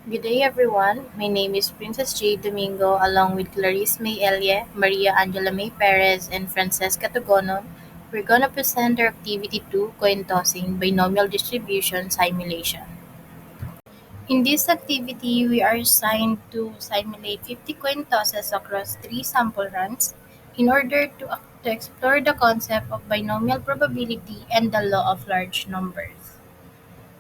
Good day, everyone. My name is Princess J. Domingo, along with Clarice May Elie, Maria Angela May Perez, and Francesca Togonon. We're going to present our activity 2, coin tossing binomial distribution simulation. In this activity, we are assigned to simulate 50 coin tosses across 3 sample runs in order to explore the concept of binomial probability and the law of large numbers.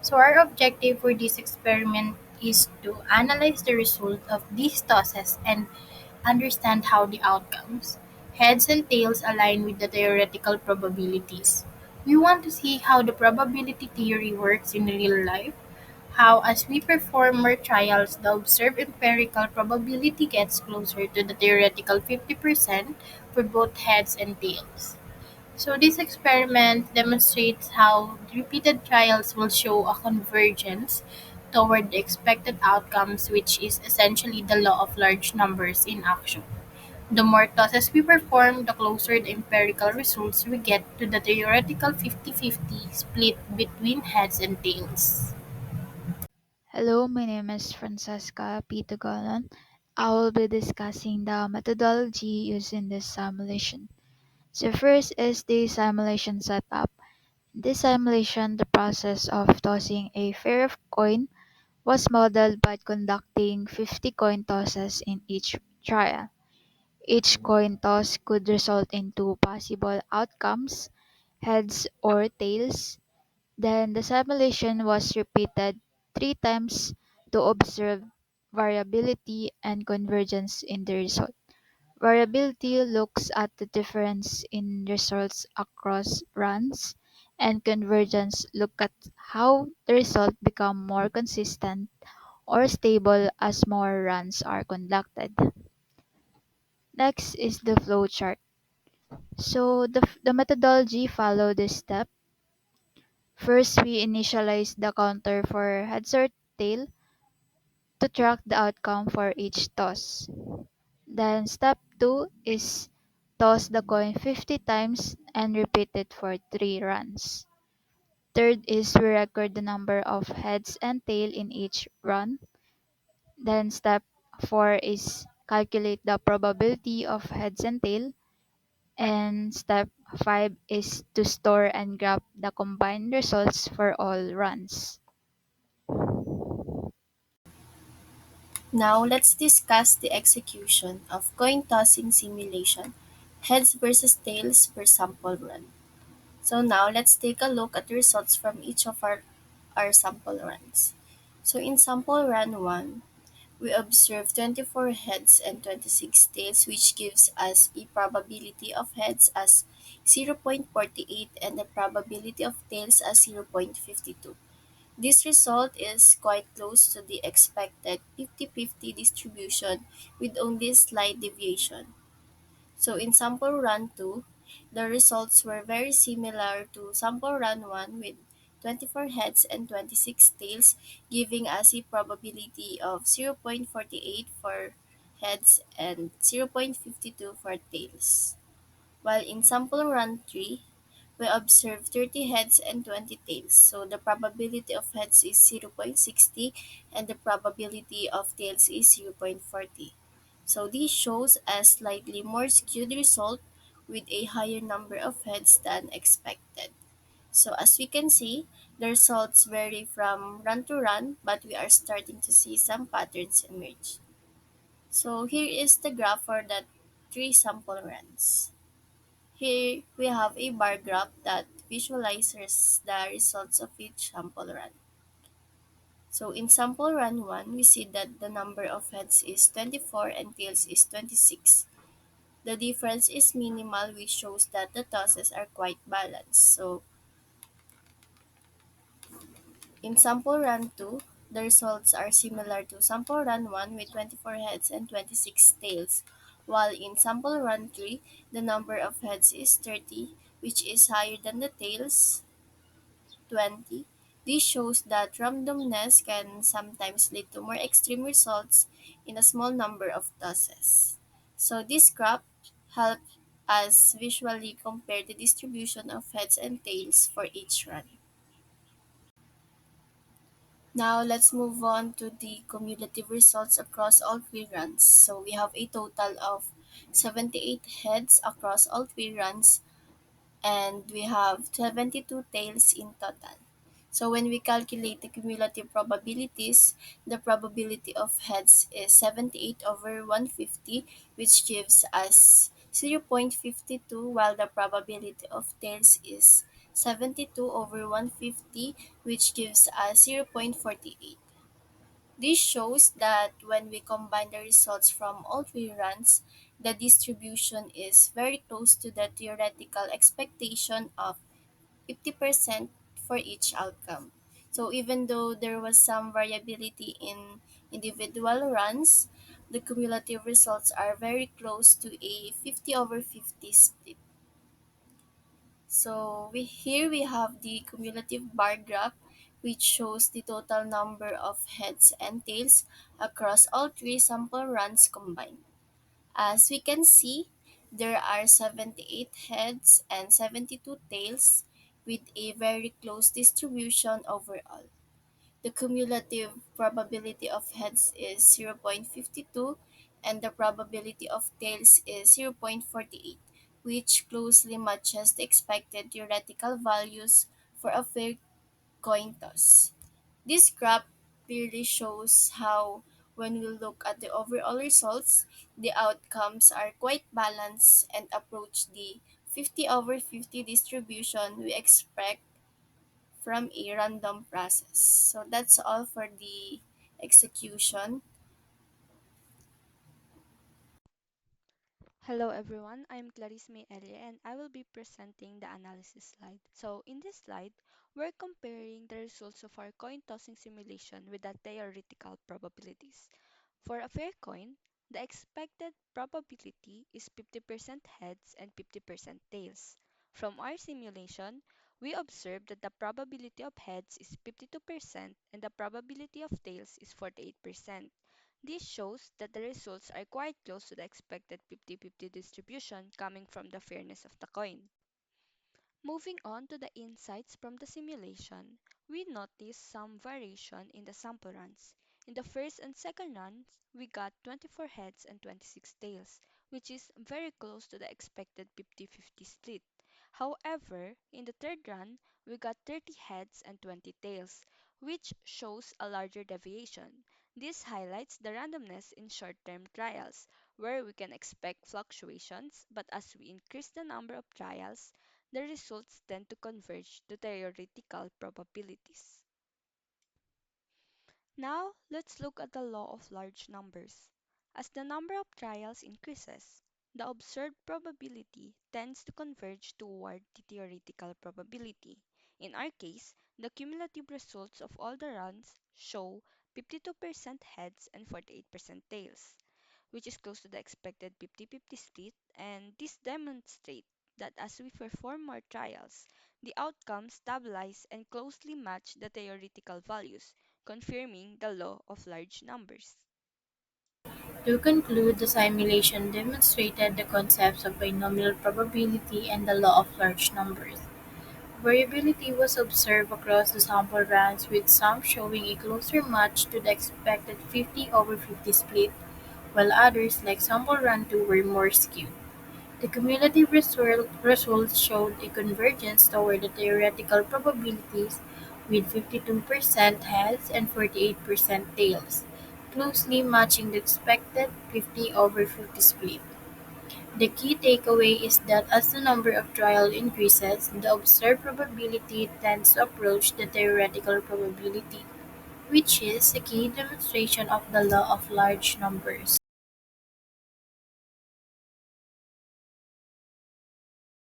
So our objective for this experiment is to analyze the result of these tosses and understand how the outcomes, heads and tails, align with the theoretical probabilities. We want to see how the probability theory works in real life, how as we perform more trials, the observed empirical probability gets closer to the theoretical 50% for both heads and tails. So this experiment demonstrates how repeated trials will show a convergence toward the expected outcomes, which is essentially the law of large numbers in action. The more tosses we perform, the closer the empirical results we get to the theoretical 50-50 split between heads and tails. Hello, my name is Francesca P. Tugalan. I will be discussing the methodology used in this simulation. So first is the simulation setup. In this simulation, the process of tossing a pair of coin was modeled by conducting 50 coin tosses in each trial. Each coin toss could result in two possible outcomes, heads or tails. Then the simulation was repeated 3 times to observe variability and convergence in the result. Variability looks at the difference in results across runs, and convergence look at how the result become more consistent or stable as more runs are conducted. Next is the flow chart. So the methodology follow this step. First, we initialize the counter for heads or tail to track the outcome for each toss. Then step 2 is toss the coin 50 times and repeat it for 3 runs. Third is we record the number of heads and tail in each run. Then step 4 is calculate the probability of heads and tail. And step 5 is to store and graph the combined results for all runs. Now let's discuss the execution of coin tossing simulation, heads versus tails per sample run. So now let's take a look at the results from each of our sample runs. So in sample run 1, we observe 24 heads and 26 tails, which gives us a probability of heads as 0.48 and the probability of tails as 0.52. This result is quite close to the expected 50-50 distribution with only a slight deviation. So in sample run 2, the results were very similar to sample run 1 with 24 heads and 26 tails, giving us a probability of 0.48 for heads and 0.52 for tails. While in sample run 3, we observe 30 heads and 20 tails, so the probability of heads is 0.60 and the probability of tails is 0.40. So this shows a slightly more skewed result with a higher number of heads than expected. So as we can see, the results vary from run to run, but we are starting to see some patterns emerge. So here is the graph for the 3 sample runs. Here we have a bar graph that visualizes the results of each sample run. So in sample run 1, we see that the number of heads is 24 and tails is 26. The difference is minimal, which shows that the tosses are quite balanced. So in sample run 2, the results are similar to sample run 1 with 24 heads and 26 tails, while in sample run 3, the number of heads is 30, which is higher than the tails, 20. This shows that randomness can sometimes lead to more extreme results in a small number of tosses. So this graph helps us visually compare the distribution of heads and tails for each run. Now let's move on to the cumulative results across all three runs. So we have a total of 78 heads across all three runs, and we have 72 tails in total. So when we calculate the cumulative probabilities, the probability of heads is 78 over 150, which gives us 0.52, while the probability of tails is 72 over 150, which gives us 0.48. This shows that when we combine the results from all three runs, the distribution is very close to the theoretical expectation of 50% for each outcome. So even though there was some variability in individual runs, the cumulative results are very close to a 50 over 50 split. So here we have the cumulative bar graph, which shows the total number of heads and tails across all three sample runs combined. As we can see, there are 78 heads and 72 tails with a very close distribution overall. The cumulative probability of heads is 0.52 and the probability of tails is 0.48, which closely matches the expected theoretical values for a fair coin toss. This graph clearly shows how, when we look at the overall results, the outcomes are quite balanced and approach the 50 over 50 distribution we expect from a random process. So that's all for the execution. Hello everyone, I'm Clarice May Elie and I will be presenting the analysis slide. So in this slide, we're comparing the results of our coin tossing simulation with the theoretical probabilities. For a fair coin, the expected probability is 50% heads and 50% tails. From our simulation, we observed that the probability of heads is 52% and the probability of tails is 48%. This shows that the results are quite close to the expected 50-50 distribution coming from the fairness of the coin. Moving on to the insights from the simulation, we noticed some variation in the sample runs. In the first and second runs, we got 24 heads and 26 tails, which is very close to the expected 50-50 split. However, in the third run, we got 30 heads and 20 tails, which shows a larger deviation. This highlights the randomness in short-term trials, where we can expect fluctuations, but as we increase the number of trials, the results tend to converge to theoretical probabilities. Now, let's look at the law of large numbers. As the number of trials increases, the observed probability tends to converge toward the theoretical probability. In our case, the cumulative results of all the runs show 52% heads and 48% tails, which is close to the expected 50-50 split, and this demonstrates that as we perform more trials, the outcomes stabilize and closely match the theoretical values, confirming the law of large numbers. To conclude, the simulation demonstrated the concepts of binomial probability and the law of large numbers. Variability was observed across the sample runs, with some showing a closer match to the expected 50 over 50 split, while others, like sample run 2, were more skewed. The cumulative results showed a convergence toward the theoretical probabilities, with 52% heads and 48% tails, closely matching the expected 50 over 50 split. The key takeaway is that as the number of trials increases, the observed probability tends to approach the theoretical probability, which is a key demonstration of the law of large numbers.